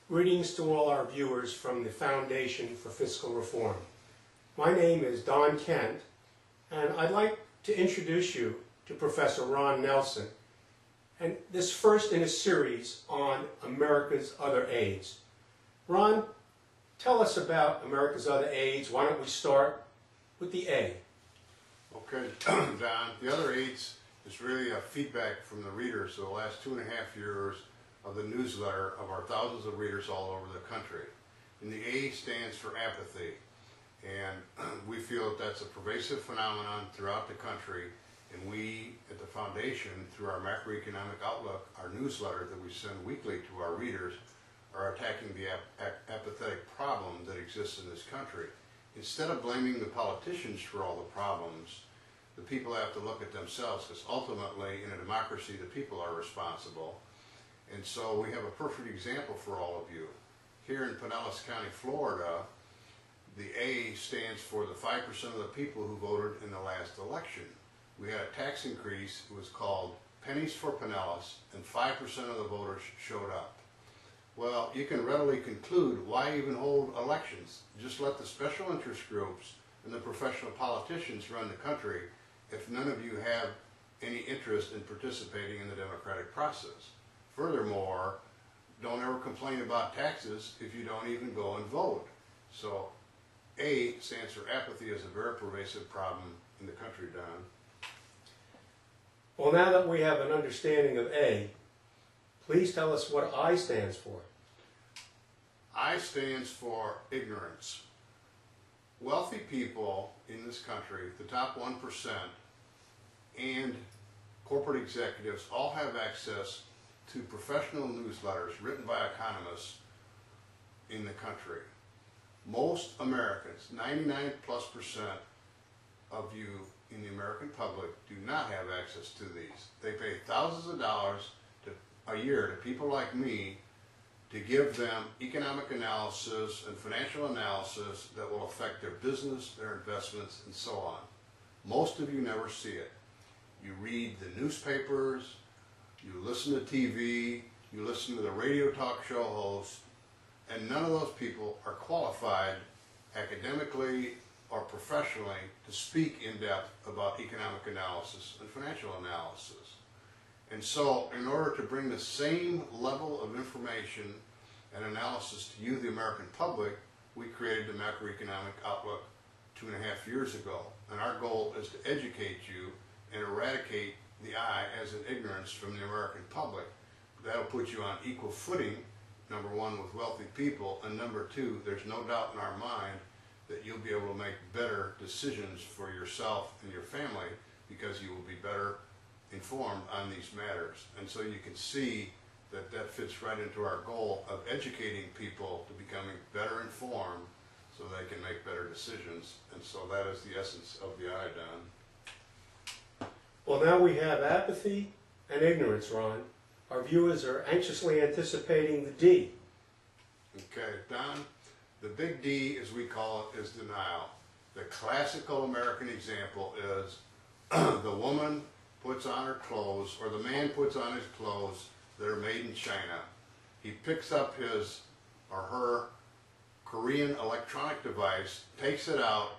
Greetings to all our viewers from the Foundation for Fiscal Reform. My name is Don Kent, and I'd like to introduce you to Professor Ron Nelson, and this first in a series on America's Other Aids. Ron, tell us about America's Other Aids. Why don't we start with the A? Okay, Don, the Other Aids is really a feedback from the readers of the last 2.5 years of the newsletter of our thousands of readers all over the country. And the A stands for apathy. And we feel that that's a pervasive phenomenon throughout the country. And we at the Foundation, through our macroeconomic outlook, our newsletter that we send weekly to our readers, are attacking the apathetic problem that exists in this country. Instead of blaming the politicians for all the problems, the people have to look at themselves, because ultimately in a democracy the people are responsible. And so we have a perfect example for all of you. Here in Pinellas County, Florida, the A stands for the 5% of the people who voted in the last election. We had a tax increase. It was called Pennies for Pinellas, and 5% of the voters showed up. Well, you can readily conclude, why even hold elections? Just let the special interest groups and the professional politicians run the country if none of you have any interest in participating in the democratic process. Furthermore, don't ever complain about taxes if you don't even go and vote. So A stands for apathy as a very pervasive problem in the country, Don. Well, now that we have an understanding of A, please tell us what I stands for. I stands for ignorance. Wealthy people in this country, the top 1%, and corporate executives all have access to professional newsletters written by economists in the country. Most Americans, 99+% of you in the American public, do not have access to these. They pay thousands of dollars a year to people like me to give them economic analysis and financial analysis that will affect their business, their investments, and so on. Most of you never see it. You read the newspapers, you listen to TV, you listen to the radio talk show hosts, and none of those people are qualified academically or professionally to speak in depth about economic analysis and financial analysis. And so, in order to bring the same level of information and analysis to you, the American public, we created the Macroeconomic Outlook 2.5 years ago. And our goal is to educate you and eradicate the I as in ignorance from the American public. That'll put you on equal footing, number one, with wealthy people, and number two, there's no doubt in our mind that you'll be able to make better decisions for yourself and your family because you will be better informed on these matters. And so you can see that that fits right into our goal of educating people to becoming better informed so they can make better decisions. And so that is the essence of the I, Don. Well, now we have apathy and ignorance, Ron. Our viewers are anxiously anticipating the D. Okay, Don, the big D, as we call it, is denial. The classical American example is the woman puts on her clothes, or the man puts on his clothes that are made in China. He picks up his or her Korean electronic device, takes it out,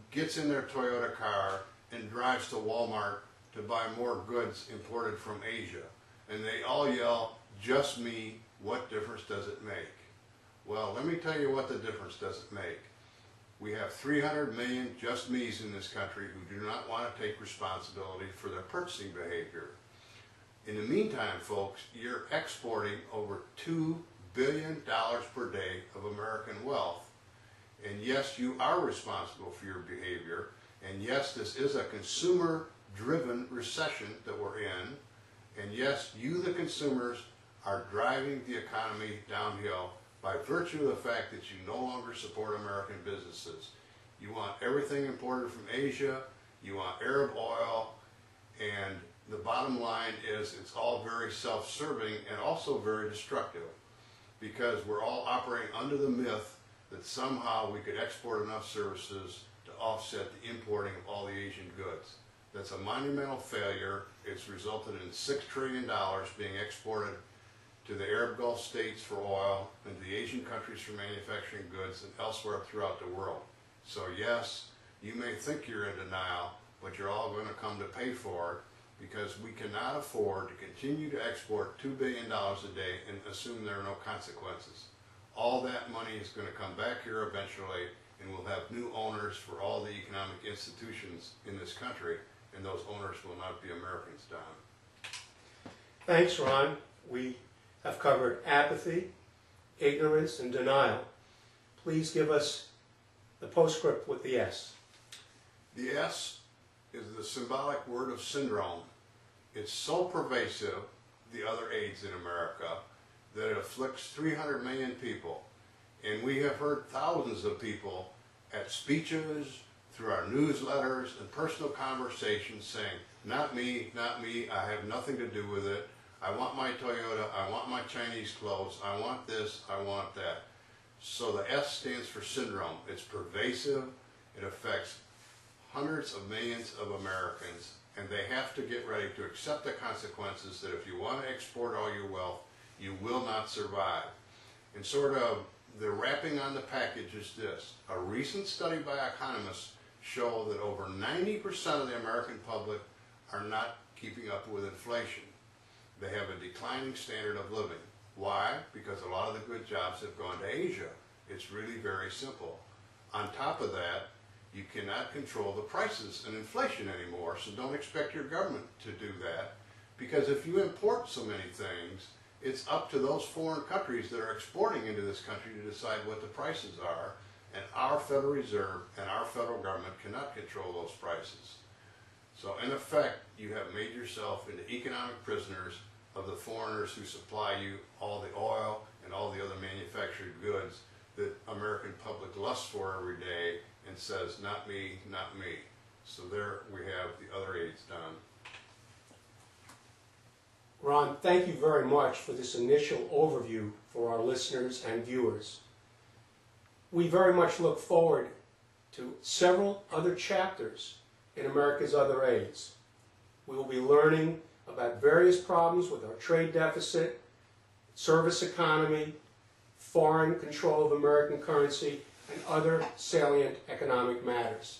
gets in their Toyota car, and drives to Walmart to buy more goods imported from Asia. And they all yell, "Just me, what difference does it make?" Well, let me tell you what the difference does it make. We have 300 million just me's in this country who do not want to take responsibility for their purchasing behavior. In the meantime, folks, you're exporting over $2 billion per day of American wealth. And yes, you are responsible for your behavior. And yes, this is a consumer-driven recession that we're in. And yes, you, the consumers, are driving the economy downhill by virtue of the fact that you no longer support American businesses. You want everything imported from Asia, you want Arab oil, and the bottom line is it's all very self-serving and also very destructive, because we're all operating under the myth that somehow we could export enough services to offset the importing of all the Asian goods. That's a monumental failure. It's resulted in $6 trillion being exported to the Arab Gulf states for oil, and to the Asian countries for manufacturing goods, and elsewhere throughout the world. So yes, you may think you're in denial, but you're all going to come to pay for it, because we cannot afford to continue to export $2 billion a day and assume there are no consequences. All that money is going to come back here eventually, and we'll have new owners for all the economic institutions in this country, and those owners will not be Americans, Don. Thanks, Ron. We have covered apathy, ignorance, and denial. Please give us the postscript with the S. The S is the symbolic word of syndrome. It's so pervasive, the other AIDS in America, that it afflicts 300 million people. And we have heard thousands of people at speeches, through our newsletters and personal conversations saying, not me, I have nothing to do with it. I want my Toyota, I want my Chinese clothes, I want this, I want that. So the S stands for syndrome. It's pervasive, it affects hundreds of millions of Americans, and they have to get ready to accept the consequences that if you want to export all your wealth, you will not survive. And sort of the wrapping on the package is this. A recent study by economists show that over 90% of the American public are not keeping up with inflation. They have a declining standard of living. Why? Because a lot of the good jobs have gone to Asia. It's really very simple. On top of that, you cannot control the prices and inflation anymore, so don't expect your government to do that, because if you import so many things, it's up to those foreign countries that are exporting into this country to decide what the prices are, and our Federal Reserve and our federal government cannot control those prices. So in effect, you have made yourself into economic prisoners of the foreigners who supply you all the oil and all the other manufactured goods that American public lusts for every day and says, not me, not me. So there we have the other AIDS done. Ron, thank you very much for this initial overview for our listeners and viewers. We very much look forward to several other chapters in America's Other AIDS. We will be learning about various problems with our trade deficit, service economy, foreign control of American currency, and other salient economic matters.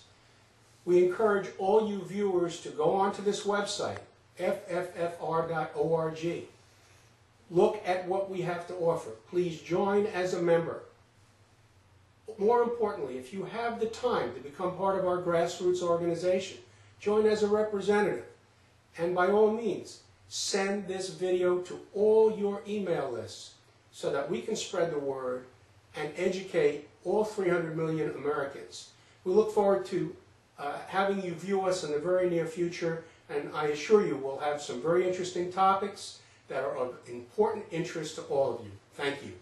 We encourage all you viewers to go onto this website, fffr.org. Look at what we have to offer. Please join as a member. More importantly, if you have the time to become part of our grassroots organization, join as a representative. And by all means, send this video to all your email lists so that we can spread the word and educate all 300 million Americans. We look forward to having you view us in the very near future, and I assure you we'll have some very interesting topics that are of important interest to all of you. Thank you.